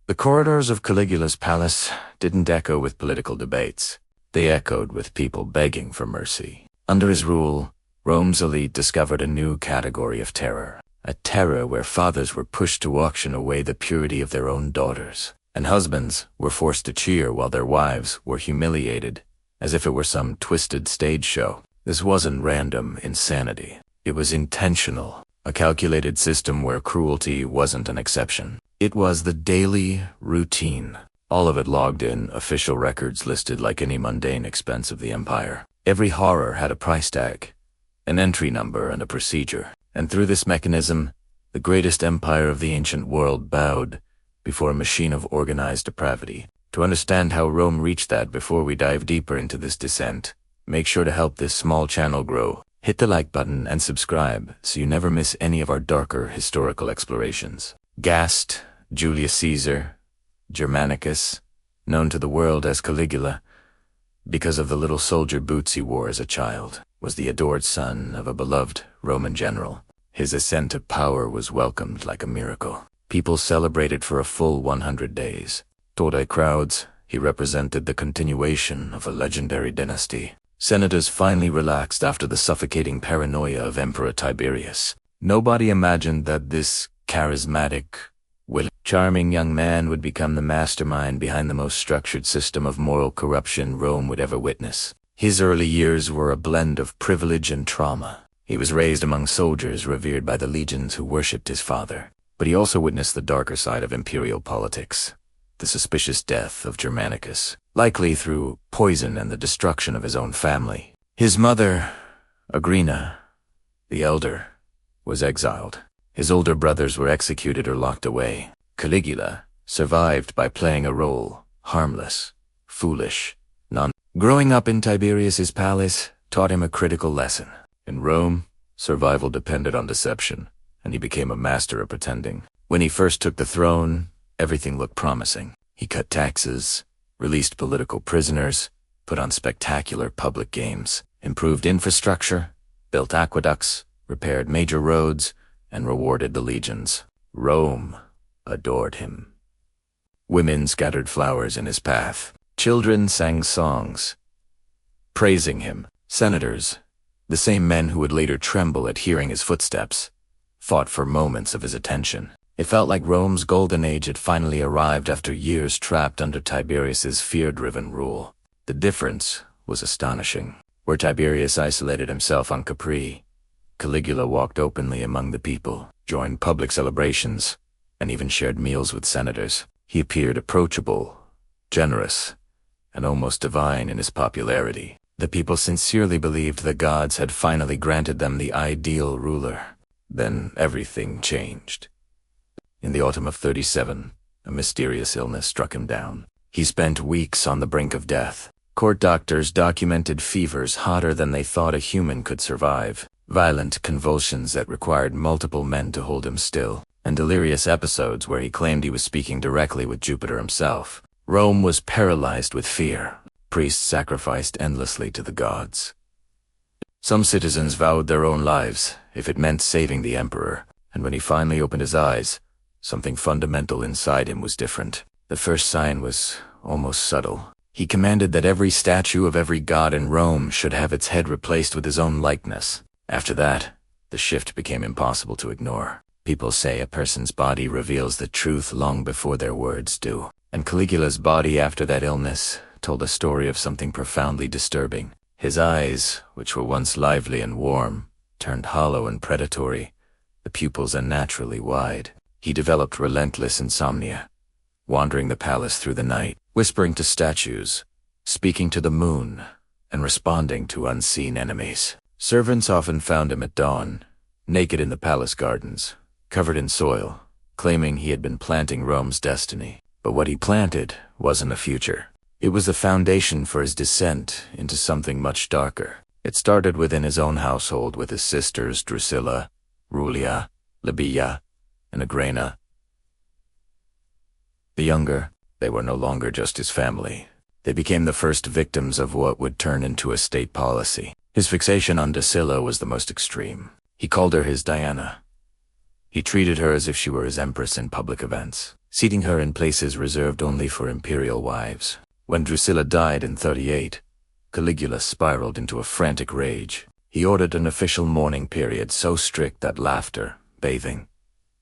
The corridors of Caligula's palace didn't echo with political debates. They echoed with people begging for mercy. Under his rule, Rome's elite discovered a new category of terror. A terror where fathers were pushed to auction away the purity of their own daughters, and husbands were forced to cheer while their wives were humiliated, as if it were some twisted stage show. This wasn't random insanity. It was intentional, a calculated system where cruelty wasn't an exception. It was the daily routine. All of it logged in, official records listed like any mundane expense of the empire. Every horror had a price tag, an entry number, and a procedure. And through this mechanism, the greatest empire of the ancient world bowed before a machine of organized depravity. To understand how Rome reached that before we dive deeper into this descent, make sure to help this small channel grow. Hit the like button and subscribe so you never miss any of our darker historical explorations. Gassed, Julius Caesar, Germanicus, known to the world as Caligula, because of the little soldier boots he wore as a child, was the adored son of a beloved Roman general. His ascent to power was welcomed like a miracle. People celebrated for a full 100 days. To the crowds, he represented the continuation of a legendary dynasty. Senators finally relaxed after the suffocating paranoia of Emperor Tiberius. Nobody imagined that this charismatic, charming young man would become the mastermind behind the most structured system of moral corruption Rome would ever witness. His early years were a blend of privilege and trauma. He was raised among soldiers revered by the legions who worshipped his father. But he also witnessed the darker side of imperial politics, the suspicious death of Germanicus, likely through poison and the destruction of his own family. His mother, Agrina, the elder, was exiled. His older brothers were executed or locked away. Caligula survived by playing a role, harmless, foolish, Growing up in Tiberius's palace taught him a critical lesson. In Rome, survival depended on deception, and he became a master of pretending. When he first took the throne, everything looked promising. He cut taxes, released political prisoners, put on spectacular public games, improved infrastructure, built aqueducts, repaired major roads, and rewarded the legions. Rome adored him. Women scattered flowers in his path. Children sang songs, praising him. Senators, the same men who would later tremble at hearing his footsteps, fought for moments of his attention. It felt like Rome's golden age had finally arrived after years trapped under Tiberius's fear-driven rule. The difference was astonishing. Where Tiberius isolated himself on Capri, Caligula walked openly among the people, joined public celebrations, and even shared meals with senators. He appeared approachable, generous, and almost divine in his popularity. The people sincerely believed the gods had finally granted them the ideal ruler. Then everything changed. In the autumn of 37, a mysterious illness struck him down. He spent weeks on the brink of death. Court doctors documented fevers hotter than they thought a human could survive, violent convulsions that required multiple men to hold him still, and delirious episodes where he claimed he was speaking directly with Jupiter himself. Rome was paralyzed with fear. Priests sacrificed endlessly to the gods. Some citizens vowed their own lives if it meant saving the emperor, and when he finally opened his eyes, something fundamental inside him was different. The first sign was almost subtle. He commanded that every statue of every god in Rome should have its head replaced with his own likeness. After that, the shift became impossible to ignore. People say a person's body reveals the truth long before their words do. And Caligula's body after that illness told a story of something profoundly disturbing. His eyes, which were once lively and warm, turned hollow and predatory, the pupils unnaturally wide. He developed relentless insomnia, wandering the palace through the night, whispering to statues, speaking to the moon, and responding to unseen enemies. Servants often found him at dawn, naked in the palace gardens, covered in soil, claiming he had been planting Rome's destiny. But what he planted wasn't a future. It was the foundation for his descent into something much darker. It started within his own household with his sisters Drusilla, Julia, Livia, and Agrina. The younger, they were no longer just his family. They became the first victims of what would turn into a state policy. His fixation on Drusilla was the most extreme. He called her his Diana. He treated her as if she were his empress in public events. seating her in places reserved only for imperial wives. When Drusilla died in 38, Caligula spiraled into a frantic rage. He ordered an official mourning period so strict that laughter, bathing,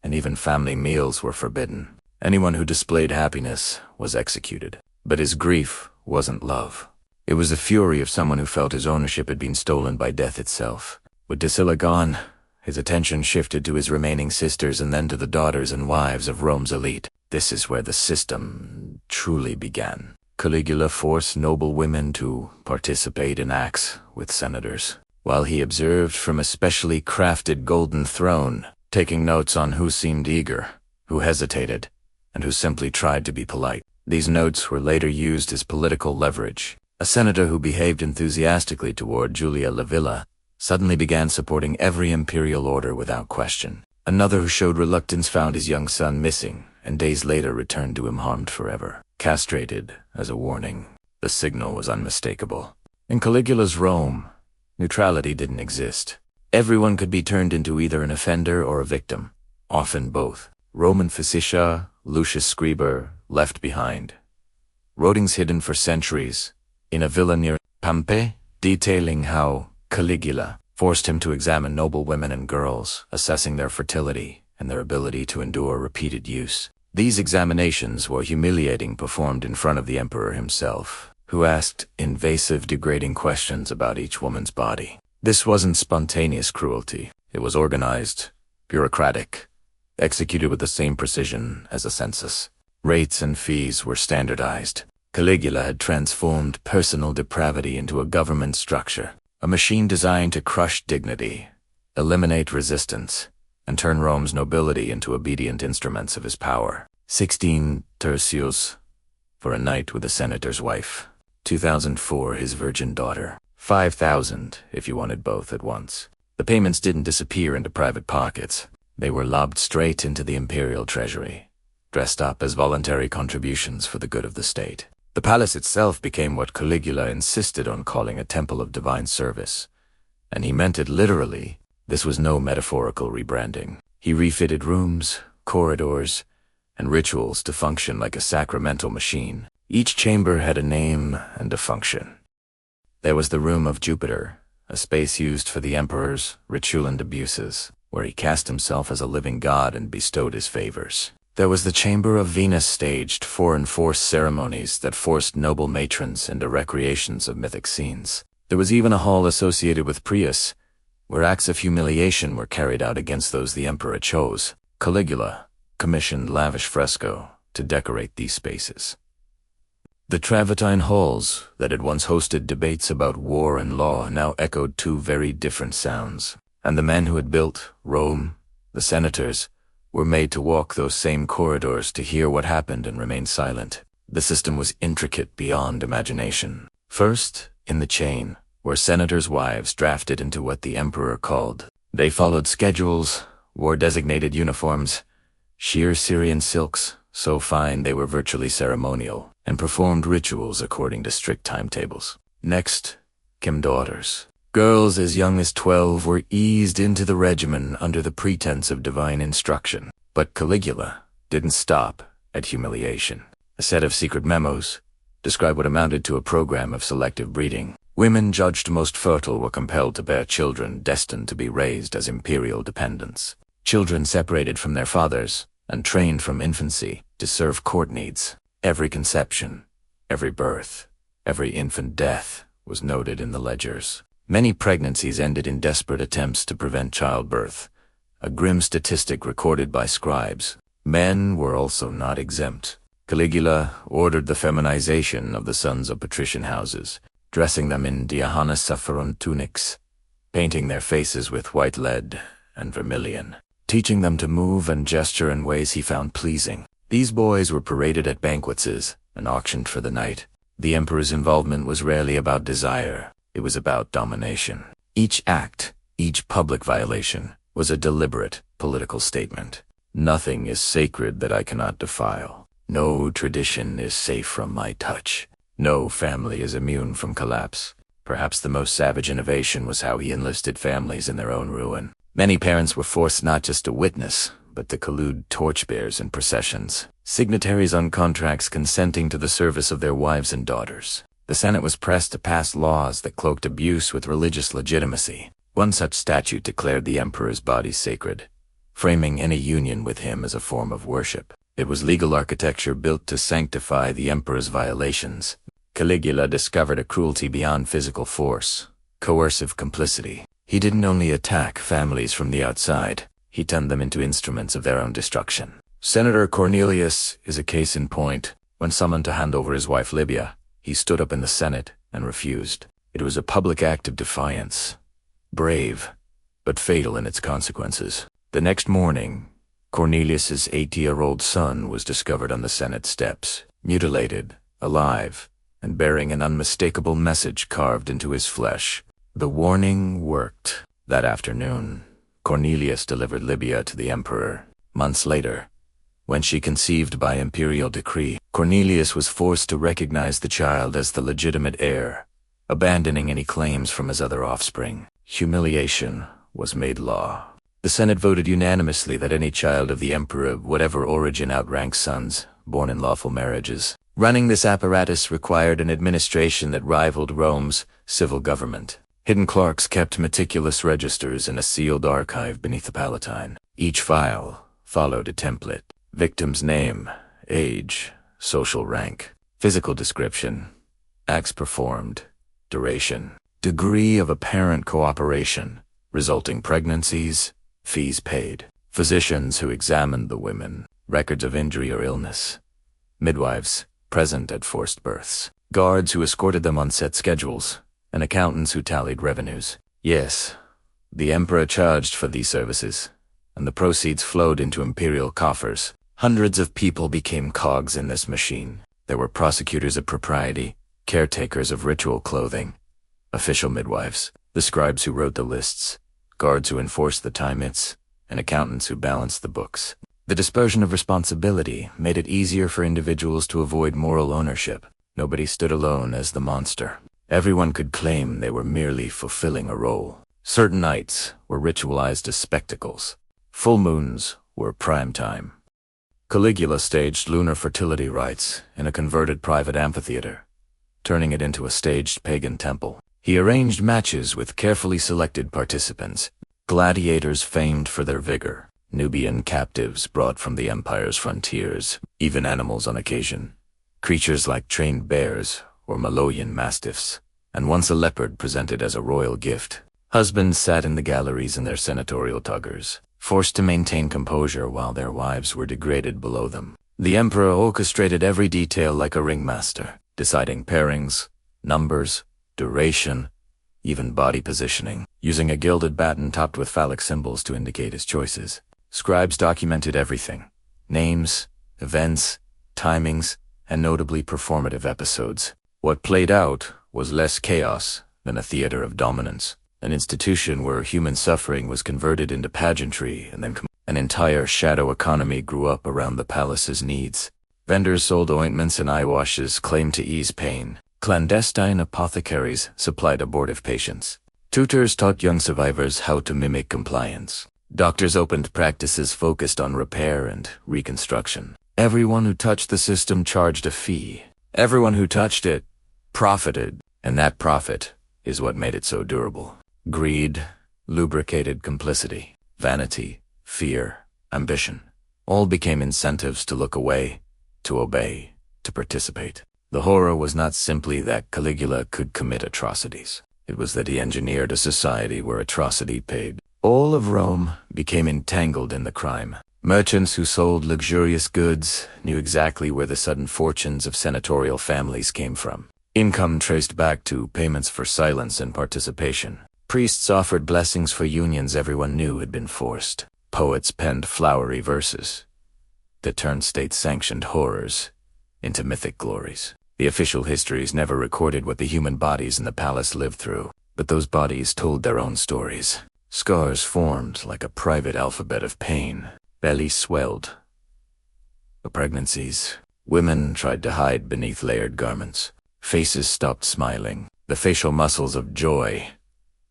and even family meals were forbidden. Anyone who displayed happiness was executed. But his grief wasn't love. It was the fury of someone who felt his ownership had been stolen by death itself. With Drusilla gone, his attention shifted to his remaining sisters and then to the daughters and wives of Rome's elite. This is where the system truly began. Caligula forced noble women to participate in acts with senators, while he observed from a specially crafted golden throne, taking notes on who seemed eager, who hesitated, and who simply tried to be polite. These notes were later used as political leverage. A senator who behaved enthusiastically toward Julia Livilla suddenly began supporting every imperial order without question. Another who showed reluctance found his young son missing, and days later returned to him harmed forever, castrated as a warning. The signal was unmistakable. In Caligula's Rome, neutrality didn't exist. Everyone could be turned into either an offender or a victim, often both. Roman Physiccia, Lucius Scriber, left behind. Writings hidden for centuries in a villa near Pompeii, detailing how Caligula forced him to examine noble women and girls, assessing their fertility and their ability to endure repeated use. These examinations were humiliating, performed in front of the emperor himself, who asked invasive, degrading questions about each woman's body. This wasn't spontaneous cruelty. It was organized, bureaucratic, executed with the same precision as a census. Rates and fees were standardized. Caligula had transformed personal depravity into a government structure, a machine designed to crush dignity, eliminate resistance, and turn Rome's nobility into obedient instruments of his power. 16 tercios for a night with a senator's wife. 2004 his virgin daughter. 5,000 if you wanted both at once. The payments didn't disappear into private pockets. They were lobbed straight into the imperial treasury, dressed up as voluntary contributions for the good of the state. The palace itself became what Caligula insisted on calling a temple of divine service, and he meant it literally. This was no metaphorical rebranding. He refitted rooms, corridors, and rituals to function like a sacramental machine. Each chamber had a name and a function. There was the room of Jupiter, a space used for the emperor's ritulant abuses, where he cast himself as a living god and bestowed his favors. There was the chamber of Venus, staged for enforced ceremonies that forced noble matrons into recreations of mythic scenes. There was even a hall associated with Prius, where acts of humiliation were carried out against those the emperor chose. Caligula commissioned lavish fresco to decorate these spaces. The Travertine halls that had once hosted debates about war and law now echoed two very different sounds, and the men who had built Rome, the senators, were made to walk those same corridors to hear what happened and remain silent. The system was intricate beyond imagination. First, in the chain, were senators' wives drafted into what the emperor called. They followed schedules, wore designated uniforms, sheer Syrian silks, so fine they were virtually ceremonial, and performed rituals according to strict timetables. Next came daughters. Girls as young as 12 were eased into the regimen under the pretense of divine instruction. But Caligula didn't stop at humiliation. A set of secret memos described what amounted to a program of selective breeding. Women judged most fertile were compelled to bear children destined to be raised as imperial dependents. Children separated from their fathers and trained from infancy to serve court needs. Every conception, every birth, every infant death was noted in the ledgers. Many pregnancies ended in desperate attempts to prevent childbirth, a grim statistic recorded by scribes. Men were also not exempt. Caligula ordered the feminization of the sons of patrician houses, dressing them in diahanous tunics, painting their faces with white lead and vermilion, teaching them to move and gesture in ways he found pleasing. These boys were paraded at banquets and auctioned for the night. The emperor's involvement was rarely about desire. It was about domination. Each act, each public violation, was a deliberate political statement. Nothing is sacred that I cannot defile. No tradition is safe from my touch. No family is immune from collapse. Perhaps the most savage innovation was how he enlisted families in their own ruin. Many parents were forced not just to witness, but to collude torchbearers in processions. signatories on contracts consenting to the service of their wives and daughters. The Senate was pressed to pass laws that cloaked abuse with religious legitimacy. One such statute declared the emperor's body sacred, framing any union with him as a form of worship. It was legal architecture built to sanctify the emperor's violations. Caligula discovered a cruelty beyond physical force, coercive complicity. He didn't only attack families from the outside, he turned them into instruments of their own destruction. Senator Cornelius is a case in point. When summoned to hand over his wife Libya, he stood up in the Senate and refused. It was a public act of defiance, brave, but fatal in its consequences. The next morning, Cornelius's 80-year-old son was discovered on the Senate steps, mutilated, alive, and bearing an unmistakable message carved into his flesh. The warning worked. That afternoon, Cornelius delivered Libya to the emperor. Months later, when she conceived by imperial decree, Cornelius was forced to recognize the child as the legitimate heir, abandoning any claims from his other offspring. Humiliation was made law. The Senate voted unanimously that any child of the emperor of whatever origin outranks sons born in lawful marriages. Running this apparatus required an administration that rivaled Rome's civil government. Hidden clerks kept meticulous registers in a sealed archive beneath the Palatine. Each file followed a template: victim's name, age, social rank, physical description, acts performed, duration, degree of apparent cooperation, resulting pregnancies, fees paid, physicians who examined the women, records of injury or illness, midwives present at forced births, guards who escorted them on set schedules, and accountants who tallied revenues. Yes, the emperor charged for these services, and the proceeds flowed into imperial coffers. Hundreds of people became cogs in this machine. There were prosecutors of propriety, caretakers of ritual clothing, official midwives, the scribes who wrote the lists, guards who enforced the time limits, and accountants who balanced the books. The dispersion of responsibility made it easier for individuals to avoid moral ownership. Nobody stood alone as the monster. Everyone could claim they were merely fulfilling a role. Certain nights were ritualized as spectacles. Full moons were prime time. Caligula staged lunar fertility rites in a converted private amphitheater, turning it into a staged pagan temple. He arranged matches with carefully selected participants, gladiators famed for their vigor, Nubian captives brought from the empire's frontiers, even animals on occasion, creatures like trained bears or Maloyan mastiffs, and once a leopard presented as a royal gift. Husbands sat in the galleries in their senatorial tuggers, forced to maintain composure while their wives were degraded below them. The emperor orchestrated every detail like a ringmaster, deciding pairings, numbers, duration, even body positioning, using a gilded baton topped with phallic symbols to indicate his choices. Scribes documented everything: names, events, timings, and notably performative episodes. What played out was less chaos than a theater of dominance, an institution where human suffering was converted into pageantry, and then an entire shadow economy grew up around the palace's needs. Vendors sold ointments and eye washes claimed to ease pain. Clandestine apothecaries supplied abortive patients. Tutors taught young survivors how to mimic compliance. Doctors opened practices focused on repair and reconstruction. Everyone who touched the system charged a fee. Everyone who touched it profited, and that profit is what made it so durable. Greed, lubricated complicity, vanity, fear, ambition, all became incentives to look away, to obey, to participate. The horror was not simply that Caligula could commit atrocities. It was that he engineered a society where atrocity paid. All of Rome became entangled in the crime. Merchants who sold luxurious goods knew exactly where the sudden fortunes of senatorial families came from. Income traced back to payments for silence and participation. Priests offered blessings for unions everyone knew had been forced. Poets penned flowery verses that turned state-sanctioned horrors into mythic glories. The official histories never recorded what the human bodies in the palace lived through, but those bodies told their own stories. Scars formed like a private alphabet of pain. Bellies swelled. The pregnancies. Women tried to hide beneath layered garments. Faces stopped smiling. The facial muscles of joy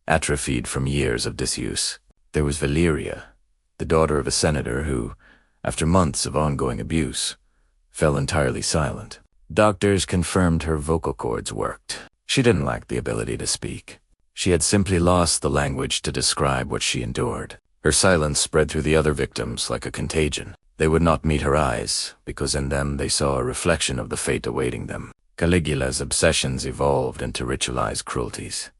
atrophied from years of disuse. There was Valeria, the daughter of a senator who, after months of ongoing abuse, fell entirely silent. Doctors confirmed her vocal cords worked. She didn't lack the ability to speak. She had simply lost the language to describe what she endured. Her silence spread through the other victims like a contagion. They would not meet her eyes, because in them they saw a reflection of the fate awaiting them. Caligula's obsessions evolved into ritualized cruelties.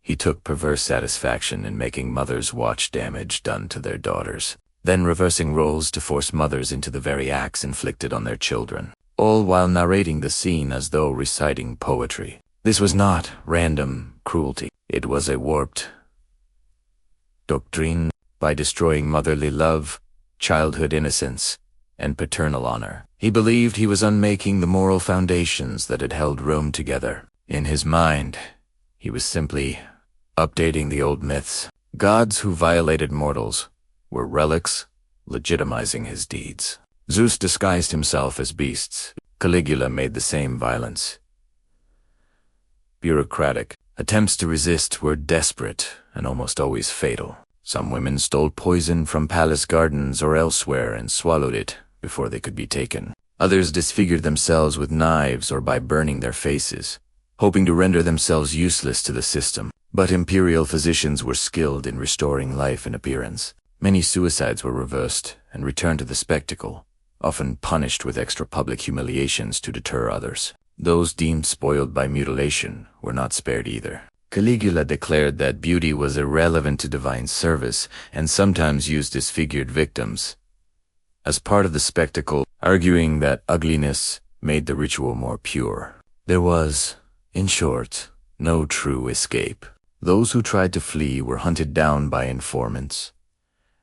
He took perverse satisfaction in making mothers watch damage done to their daughters, then reversing roles to force mothers into the very acts inflicted on their children, all while narrating the scene as though reciting poetry. This was not random cruelty. It was a warped doctrine. By destroying motherly love, childhood innocence, and paternal honor, he believed he was unmaking the moral foundations that had held Rome together. In his mind, he was simply updating the old myths. Gods who violated mortals were relics, legitimizing his deeds. Zeus disguised himself as beasts. Caligula made the same violence bureaucratic. Attempts to resist were desperate and almost always fatal. Some women stole poison from palace gardens or elsewhere and swallowed it before they could be taken. Others disfigured themselves with knives or by burning their faces, hoping to render themselves useless to the system. But imperial physicians were skilled in restoring life and appearance. Many suicides were reversed and returned to the spectacle, often punished with extra public humiliations to deter others. Those deemed spoiled by mutilation were not spared either. Caligula declared that beauty was irrelevant to divine service and sometimes used disfigured victims as part of the spectacle, arguing that ugliness made the ritual more pure. There was, in short, no true escape. Those who tried to flee were hunted down by informants,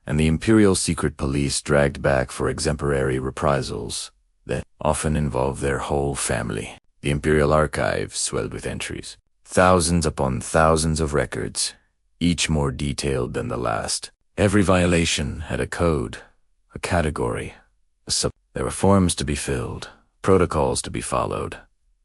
and the imperial secret police dragged back for exemplary reprisals that often involved their whole family. The imperial archive swelled with entries, thousands upon thousands of records, each more detailed than the last. Every violation had a code, a category, There were forms to be filled, protocols to be followed,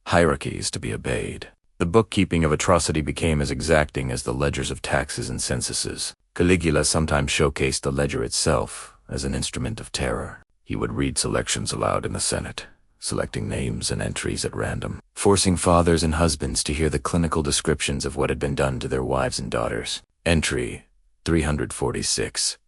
hierarchies to be obeyed. The bookkeeping of atrocity became as exacting as the ledgers of taxes and censuses. Caligula sometimes showcased the ledger itself as an instrument of terror. He would read selections aloud in the Senate, selecting names and entries at random, forcing fathers and husbands to hear the clinical descriptions of what had been done to their wives and daughters. Entry 346.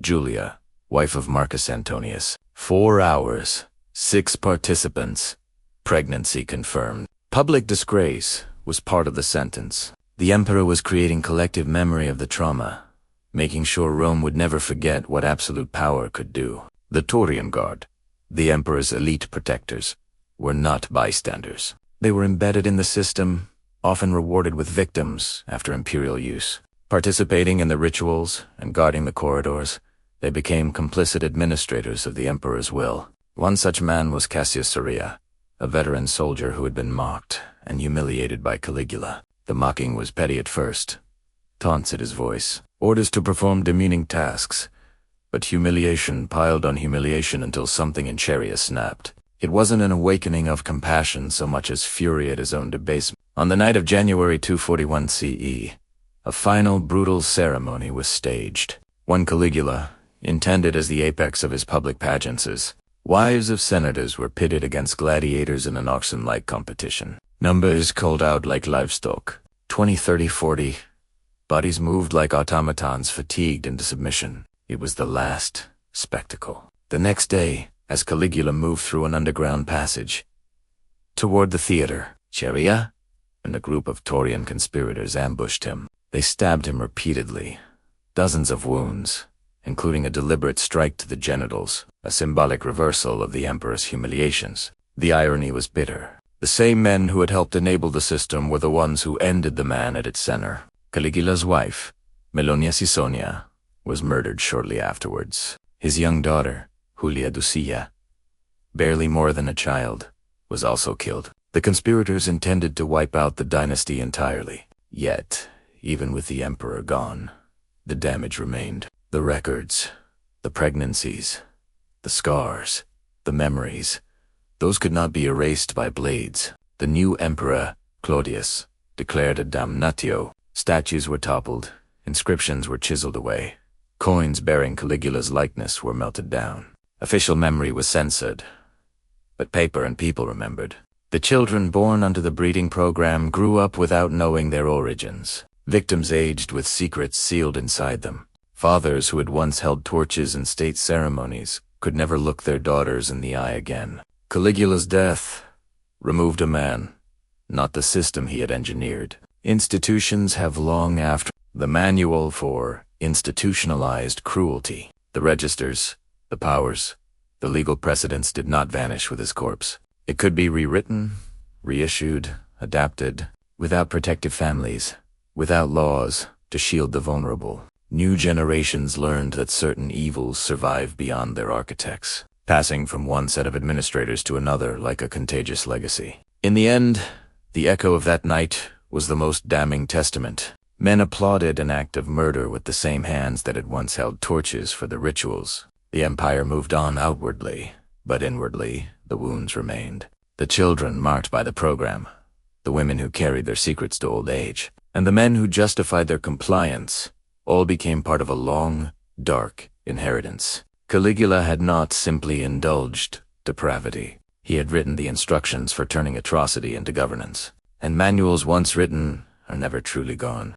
Julia, wife of Marcus Antonius. 4 hours. 6 participants. Pregnancy confirmed. Public disgrace was part of the sentence. The emperor was creating collective memory of the trauma, making sure Rome would never forget what absolute power could do. The Taurian Guard, the emperor's elite protectors, were not bystanders. They were embedded in the system, often rewarded with victims after imperial use. Participating in the rituals and guarding the corridors, they became complicit administrators of the emperor's will. One such man was Cassius Soria, a veteran soldier who had been mocked and humiliated by Caligula. The mocking was petty at first, taunts at his voice, orders to perform demeaning tasks, but humiliation piled on humiliation until something in Cheria snapped. It wasn't an awakening of compassion so much as fury at his own debasement. On the night of January 241 CE, a final brutal ceremony was staged. One Caligula, intended as the apex of his public pageantses. Wives of senators were pitted against gladiators in an auction-like competition. Numbers called out like livestock. 20, 30, 40. Bodies moved like automatons fatigued into submission. It was the last spectacle. The next day, as Caligula moved through an underground passage toward the theater, Cheria and a group of Taurian conspirators ambushed him. They stabbed him repeatedly. Dozens of wounds, including a deliberate strike to the genitals, a symbolic reversal of the emperor's humiliations. The irony was bitter. The same men who had helped enable the system were the ones who ended the man at its center. Caligula's wife, Melonia Sisonia, was murdered shortly afterwards. His young daughter, Julia Ducilla, barely more than a child, was also killed. The conspirators intended to wipe out the dynasty entirely. Yet, even with the emperor gone, the damage remained. The records, the pregnancies, the scars, the memories, those could not be erased by blades. The new emperor, Claudius, declared a damnatio. Statues were toppled, inscriptions were chiseled away. Coins bearing Caligula's likeness were melted down. Official memory was censored, but paper and people remembered. The children born under the breeding program grew up without knowing their origins. Victims aged with secrets sealed inside them. Fathers who had once held torches in state ceremonies could never look their daughters in the eye again. Caligula's death removed a man, not the system he had engineered. Institutions have long after the manual for institutionalized cruelty. The registers, the powers, the legal precedents did not vanish with his corpse. It could be rewritten, reissued, adapted, without protective families, without laws to shield the vulnerable. New generations learned that certain evils survive beyond their architects, passing from one set of administrators to another like a contagious legacy. In the end, the echo of that night was the most damning testament. Men applauded an act of murder with the same hands that had once held torches for the rituals. The empire moved on outwardly, but inwardly, the wounds remained. The children marked by the program, the women who carried their secrets to old age, and the men who justified their compliance, all became part of a long, dark inheritance. Caligula had not simply indulged depravity. He had written the instructions for turning atrocity into governance. And manuals once written are never truly gone.